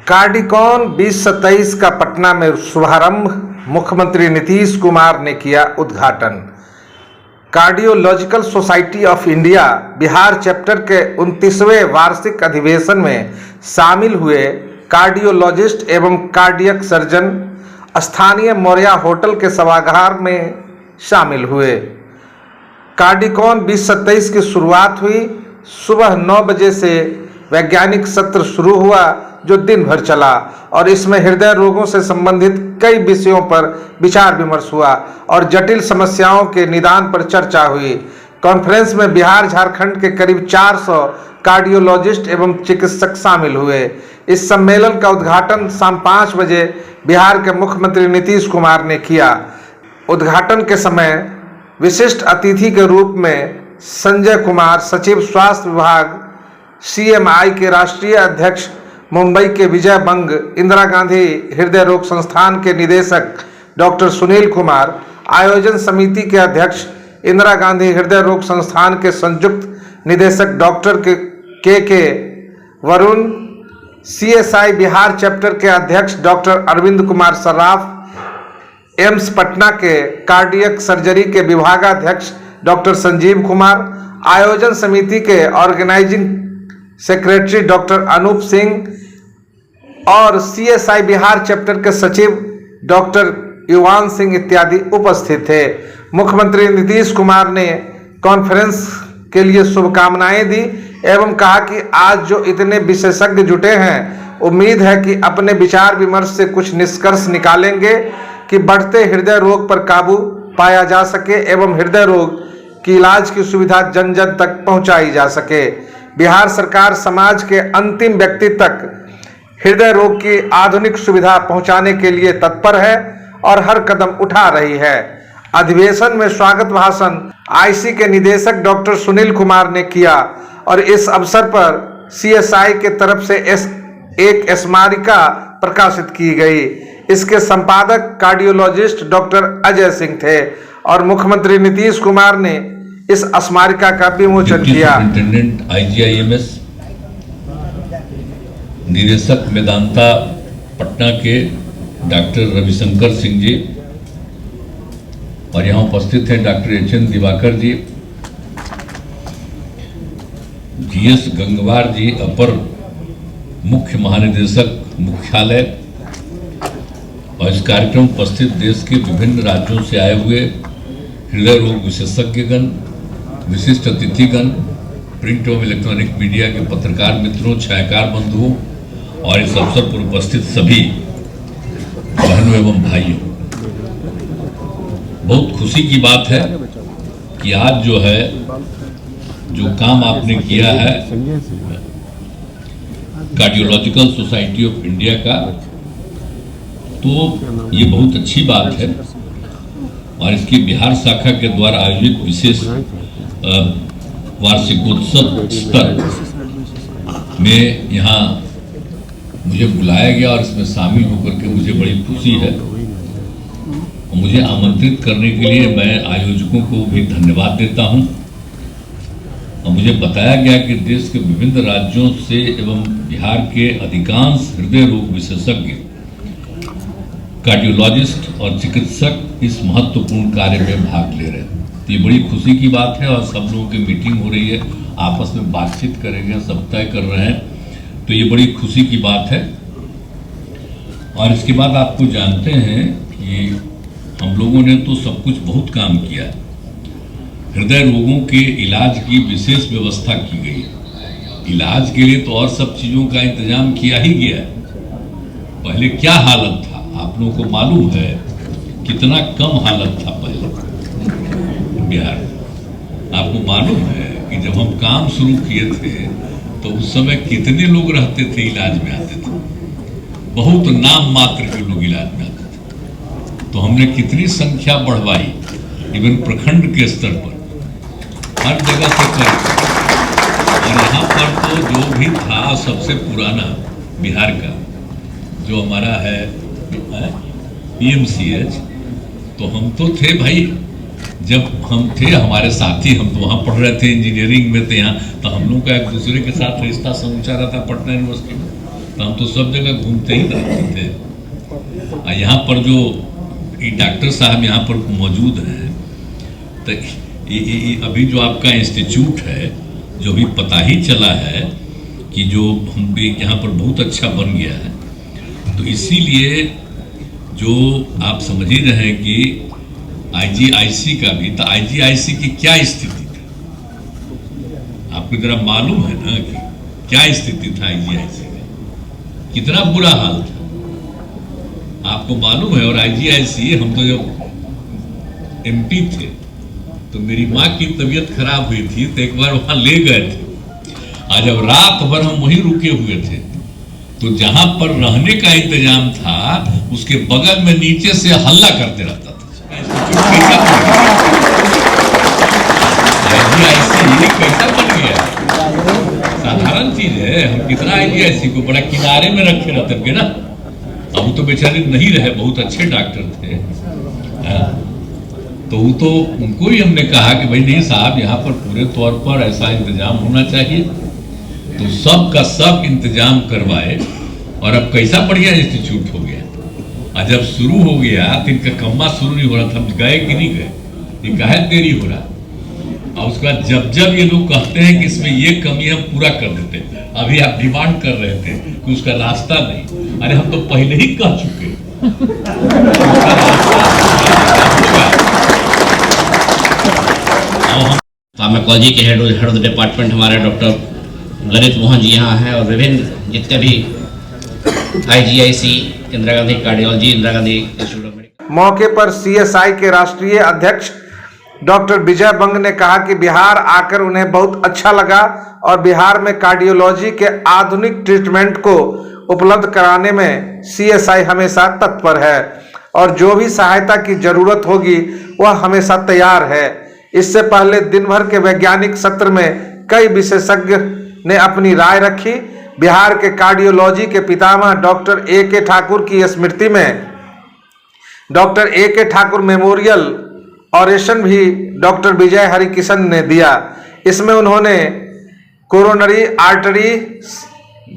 कार्डिकॉन 2027 का पटना में शुभारंभ, मुख्यमंत्री नीतीश कुमार ने किया उद्घाटन। Cardiological society of India Bihar chapter के 29वें वार्षिक अधिवेशन में शामिल हुए कार्डियोलॉजिस्ट एवं कार्डियक सर्जन स्थानीय मौर्या होटल के सभागार में शामिल हुए। कार्डिकॉन 2027 की शुरुआत हुई। सुबह 9 बजे से वैज्ञानिक सत्र शुरू हुआ जो दिन भर चला और इसमें हृदय रोगों से संबंधित कई विषयों पर विचार विमर्श हुआ और जटिल समस्याओं के निदान पर चर्चा हुई। कॉन्फ्रेंस में बिहार झारखंड के करीब 400 कार्डियोलॉजिस्ट एवं चिकित्सक शामिल हुए। इस सम्मेलन का उद्घाटन शाम 5 बजे बिहार के मुख्यमंत्री नीतीश कुमार ने किया। उद्घाटन के समय विशिष्ट अतिथि के रूप में संजय कुमार, सचिव स्वास्थ्य विभाग, CMI के राष्ट्रीय अध्यक्ष, मुंबई के विजय बंग इंदिरा गांधी हृदय रोग संस्थान के निदेशक डॉक्टर सुनील कुमार, आयोजन समिति के अध्यक्ष, इंदिरा गांधी हृदय रोग संस्थान के संयुक्त निदेशक डॉक्टर के वरुण, CSI बिहार चैप्टर के अध्यक्ष डॉक्टर अरविंद कुमार सर्राफ, एम्स पटना के कार्डियक सर्जरी के विभागाध्यक्ष डॉक्टर संजीव कुमार, आयोजन समिति के organising secretary doctor Anoop Singh और CSI बिहार चैप्टर के सचिव डॉक्टर युवान सिंह इत्यादि उपस्थित थे। मुख्यमंत्री नीतीश कुमार ने कॉन्फ्रेंस के लिए शुभकामनाएं दी एवं कहा कि आज जो इतने विशेषज्ञ जुटे हैं, उम्मीद है कि अपने विचार विमर्श से कुछ निष्कर्ष निकालेंगे कि बढ़ते हृदय रोग पर काबू पाया जा सके एवं हृदय रोग की इलाज की सुविधा जन जन तक पहुंचाई जा सके। बिहार सरकार समाज के अंतिम व्यक्ति तक हृदय रोग की आधुनिक सुविधा पहुंचाने के लिए तत्पर है और हर कदम उठा रही है। अधिवेशन में स्वागत भाषण IC के निदेशक डॉक्टर सुनील कुमार ने किया और इस अवसर पर CSI के तरफ से एक स्मारिका प्रकाशित की गई। इसके संपादक कार्डियोलॉजिस्ट डॉक्टर अजय सिंह थे और मुख्यमंत्री नीतीश कुमार ने इस स्मारिका का विमोचन किया। सुपरिटेंडेंट IGIMS, निदेशक मेदांता पटना के डॉक्टर रविशंकर सिंह जी और यहाँ उपस्थित हैं डॉक्टर HN दिवाकर जी, GS गंगवार जी, अपर मुख्य महानिदेशक मुख्यालय, और इस कार्यक्रम उपस्थित देश के विभिन्न राज्यों से आए हुए हृदय रोग विशेषज्ञगण, विशिष्ट अतिथिगण, प्रिंट एवं इलेक्ट्रॉनिक मीडिया के पत्रकार मित्रों, छायाकार बंधुओं और इस अवसर पर उपस्थित सभी बहनों एवं भाइयों, बहुत खुशी की बात है कि आज जो है जो काम आपने किया है कार्डियोलॉजिकल सोसाइटी ऑफ इंडिया का, तो ये बहुत अच्छी बात है और इसकी बिहार शाखा के द्वारा आयोजित विशेष वार्षिकोत्सव स्तर में यहाँ मुझे बुलाया गया और इसमें शामिल होकर के मुझे बड़ी खुशी है। और मुझे आमंत्रित करने के लिए मैं आयोजकों को भी धन्यवाद देता हूँ। और मुझे बताया गया कि देश के विभिन्न राज्यों से एवं बिहार के अधिकांश हृदय रोग विशेषज्ञ, कार्डियोलॉजिस्ट और चिकित्सक इस महत्वपूर्ण कार्य में भाग ले रहे हैं। तो ये बड़ी खुशी की बात है और सब लोगों की मीटिंग हो रही है, आपस में बातचीत करेंगे, सब तय कर रहे हैं, तो ये बड़ी खुशी की बात है। और इसके बाद आपको जानते हैं कि हम लोगों ने तो सब कुछ बहुत काम किया है। हृदय रोगों के इलाज की विशेष व्यवस्था की गई है। इलाज के लिए तो और सब चीज़ों का इंतजाम किया ही गया है। पहले क्या हालत था आप लोगों को मालूम है, कितना कम हालत था पहले बिहार में। आपको मालूम है कि जब हम काम शुरू किए थे तो उस समय कितने लोग रहते थे, इलाज में आते थे, बहुत नाम मात्र के लोग इलाज में आते थे। तो हमने कितनी संख्या बढ़वाई, इवन प्रखंड के स्तर पर हर जगह से कर। और यहाँ पर तो जो भी था सबसे पुराना बिहार का जो हमारा है PMCH, तो हम तो थे भाई जब हम थे हमारे साथी, हम तो वहाँ पढ़ रहे थे, इंजीनियरिंग में थे यहाँ, तो हम लोग का एक दूसरे के साथ रिश्ता समूचा रहता पटना यूनिवर्सिटी में, तो हम तो सब जगह घूमते ही रहते थे। और यहाँ पर जो डॉक्टर साहब यहाँ पर मौजूद हैं, तो अभी जो आपका इंस्टीट्यूट है, जो भी पता ही चला है कि जो हम यहाँ पर बहुत अच्छा बन गया है, तो इसीलिए जो आप समझ ही रहे हैं कि IGIC का भी, तो IGIC की क्या स्थिति थी आपको जरा मालूम है ना, कि क्या स्थिति था IGIC का, कितना बुरा हाल था आपको मालूम है। और IGIC हम तो जब MP थे तो मेरी माँ की तबीयत खराब हुई थी, तो एक बार वहां ले गए थे। आज जब रात भर हम वहीं रुके हुए थे, तो जहां पर रहने का इंतजाम था उसके बगल में नीचे से हल्ला करते रहता था। IGIC कैसा बन गया, साधारण चीज है। हम कितना IGIC को बड़ा किनारे में रखे रहते थे ना। अब तो बेचारे नहीं रहे, बहुत अच्छे डॉक्टर थे। तो वो तो उनको ही हमने कहा कि भाई नहीं साहब, यहाँ पर पूरे तौर पर ऐसा इंतजाम होना चाहिए। तो सब का सब इंतजाम करवाए, और अब कैसा बढ़िया इंस्टीट्यूट हो गया। और जब शुरू हो गया तो इनका कम्मा शुरू नहीं हो रहा था, हम गए कि नहीं गए, ये काहे देरी हो रहा। और उसके बाद जब जब ये लोग कहते हैं कि इसमें ये कमी हम पूरा कर देते, अभी आप डिमांड कर रहे थे कि उसका रास्ता नहीं, अरे हम तो पहले ही कह चुके फार्माकोलॉजी के हेड ऑफ द डिपार्टमेंट हमारे डॉक्टर ललित मोहन जी यहाँ हैं, और विभिन्न जितने भी IGIC, Indira Gandhi cardiology, Indira Gandhi institute of medical. मौके पर CSI के राष्ट्रीय अध्यक्ष डॉक्टर विजय बंग ने कहा कि बिहार आकर उन्हें बहुत अच्छा लगा और बिहार में कार्डियोलॉजी के आधुनिक ट्रीटमेंट को उपलब्ध कराने में CSI हमेशा तत्पर है और जो भी सहायता की जरूरत होगी वह हमेशा तैयार है। इससे पहले दिन भर के वैज्ञानिक सत्र में कई विशेषज्ञ ने अपनी राय रखी। बिहार के कार्डियोलॉजी के पितामह डॉक्टर A.K. ठाकुर की स्मृति में doctor A.K. Thakur memorial oration भी डॉक्टर विजय हरिकिशन ने दिया। इसमें उन्होंने कोरोनरी आर्टरी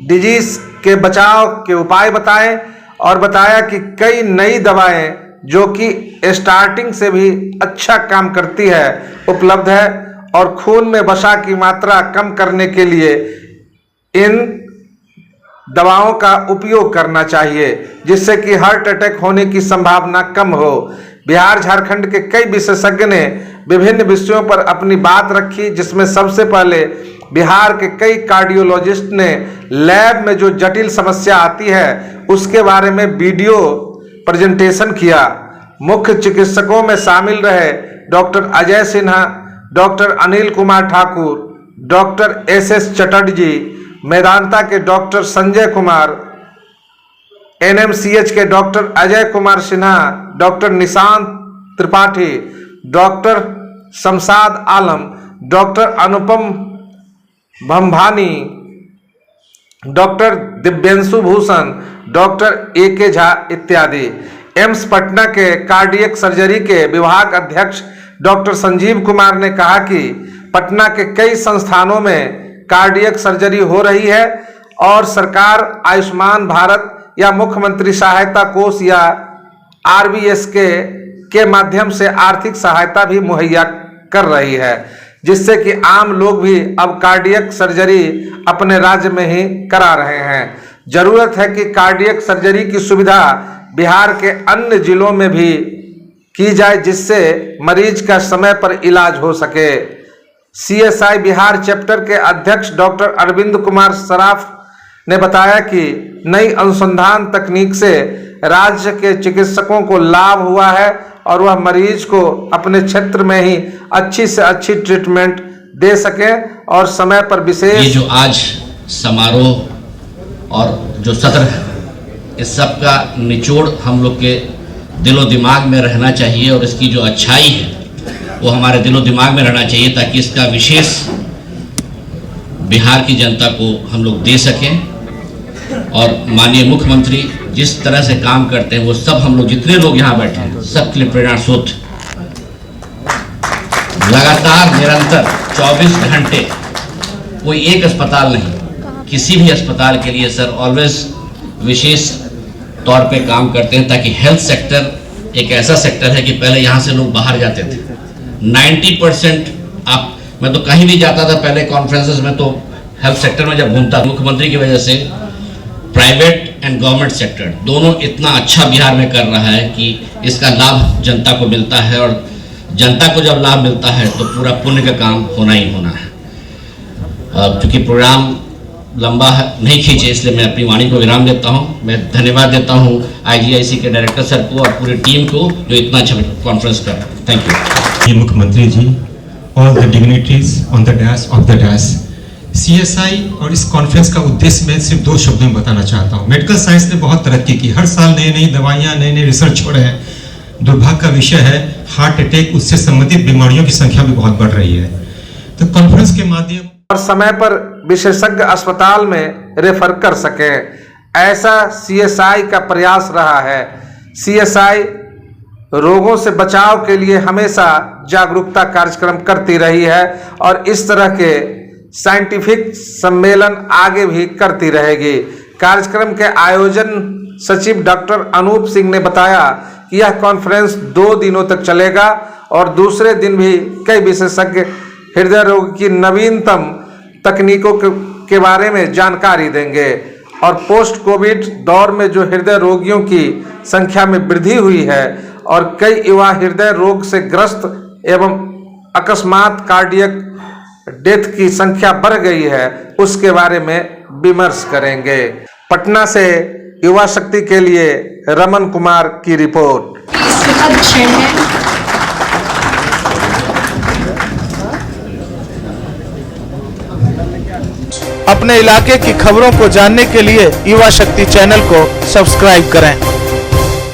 डिजीज के बचाव के उपाय बताए और बताया कि कई नई दवाएं जो कि स्टार्टिंग से भी अच्छा काम करती है उपलब्ध है और खून में वसा की मात्रा कम करने के लिए इन दवाओं का उपयोग करना चाहिए जिससे कि हार्ट अटैक होने की संभावना कम हो। बिहार झारखंड के कई विशेषज्ञ ने विभिन्न विषयों पर अपनी बात रखी, जिसमें सबसे पहले बिहार के कई कार्डियोलॉजिस्ट ने लैब में जो जटिल समस्या आती है उसके बारे में वीडियो प्रेजेंटेशन किया। मुख्य चिकित्सकों में शामिल रहे doctor Ajay Sinha, doctor Anil Kumar Thakur, doctor SS Chatterjee, Medanta के डॉक्टर संजय कुमार, NMCH के doctor Ajay Kumar Sinha, doctor Nishant Tripathi, doctor Shamshad Alam, doctor Anupam Bhambhani, doctor Divyanshu Bhushan, doctor A.K. Jha इत्यादि। एम्स पटना के कार्डियक सर्जरी के विभाग अध्यक्ष डॉक्टर संजीव कुमार ने कहा कि पटना के कई संस्थानों में कार्डियक सर्जरी हो रही है और सरकार आयुष्मान भारत या मुख्यमंत्री सहायता कोष या RBS के माध्यम से आर्थिक सहायता भी मुहैया कर रही है, जिससे कि आम लोग भी अब कार्डियक सर्जरी अपने राज्य में ही करा रहे हैं। जरूरत है कि कार्डियक सर्जरी की सुविधा बिहार के अन्य जिलों में भी की जाए जिससे मरीज का समय पर इलाज हो सके। CSI बिहार चैप्टर के अध्यक्ष डॉक्टर अरविंद कुमार सराफ ने बताया कि नई अनुसंधान तकनीक से राज्य के चिकित्सकों को लाभ हुआ है और वह मरीज को अपने क्षेत्र में ही अच्छी से अच्छी ट्रीटमेंट दे सके और समय पर विशेष ये जो आज समारोह और जो सत्र है इस सब का निचोड़ हम लोग के दिलो दिमाग में रहना चाहिए और इसकी जो अच्छाई है वो हमारे दिलो दिमाग में रहना चाहिए ताकि इसका विशेष बिहार की जनता को हम लोग दे सकें। और माननीय मुख्यमंत्री जिस तरह से काम करते हैं वो सब हम लोग जितने लोग यहाँ बैठे हैं सबके लिए प्रेरणा स्रोत। लगातार निरंतर 24 घंटे कोई एक अस्पताल नहीं, किसी भी अस्पताल के लिए सर ऑलवेज विशेष तौर पे काम करते हैं, ताकि हेल्थ सेक्टर एक ऐसा सेक्टर है कि पहले यहाँ से लोग बाहर जाते थे। 90% मैं तो कहीं भी जाता था पहले कॉन्फ्रेंसेस में, तो हेल्थ सेक्टर में जब घूमता, मुख्यमंत्री की वजह से प्राइवेट एंड गवर्नमेंट सेक्टर दोनों इतना अच्छा बिहार में कर रहा है कि इसका लाभ जनता को मिलता है, और जनता को जब लाभ मिलता है तो पूरा पुण्य का काम होना ही होना है। क्योंकि प्रोग्राम लंबा नहीं खींचे, इसलिए मैं अपनी वाणी को विराम देता हूं। मैं धन्यवाद देता हूं IGIC के डायरेक्टर सर को और पूरी टीम को जो इतना अच्छा कॉन्फ्रेंस कर। Thank you. मुख्यमंत्री ji, all the dignitaries on the dash of the dash, CSI और इस कॉन्फ्रेंस का उद्देश्य मैं सिर्फ 2 शब्दों में बताना चाहता हूँ। मेडिकल साइंस ने बहुत तरक्की की, हर साल नई नई दवाइयाँ, नए नए रिसर्च हो रहे हैं। दुर्भाग्य का विषय है हार्ट अटैक, उससे संबंधित बीमारियों की संख्या भी बहुत बढ़ रही है। तो कॉन्फ्रेंस के माध्यम और समय पर विशेषज्ञ अस्पताल में रेफर कर सके, ऐसा CSI का प्रयास रहा है। CSI रोगों से बचाव के लिए हमेशा जागरूकता कार्यक्रम करती रही है और इस तरह के साइंटिफिक सम्मेलन आगे भी करती रहेगी। कार्यक्रम के आयोजन सचिव डॉक्टर अनूप सिंह ने बताया कि यह कॉन्फ्रेंस 2 दिनों तक चलेगा और दूसरे दिन भी कई विशेषज्ञ हृदय रोग की नवीनतम तकनीकों के बारे में जानकारी देंगे और पोस्ट कोविड दौर में जो हृदय रोगियों की संख्या में वृद्धि हुई है और कई युवा हृदय रोग से ग्रस्त एवं अकस्मात कार्डियक डेथ की संख्या बढ़ गई है, उसके बारे में विमर्श करेंगे। पटना से युवा शक्ति के लिए रमन कुमार की रिपोर्ट। अपने इलाके की खबरों को जानने के लिए युवा शक्ति चैनल को सब्सक्राइब करें।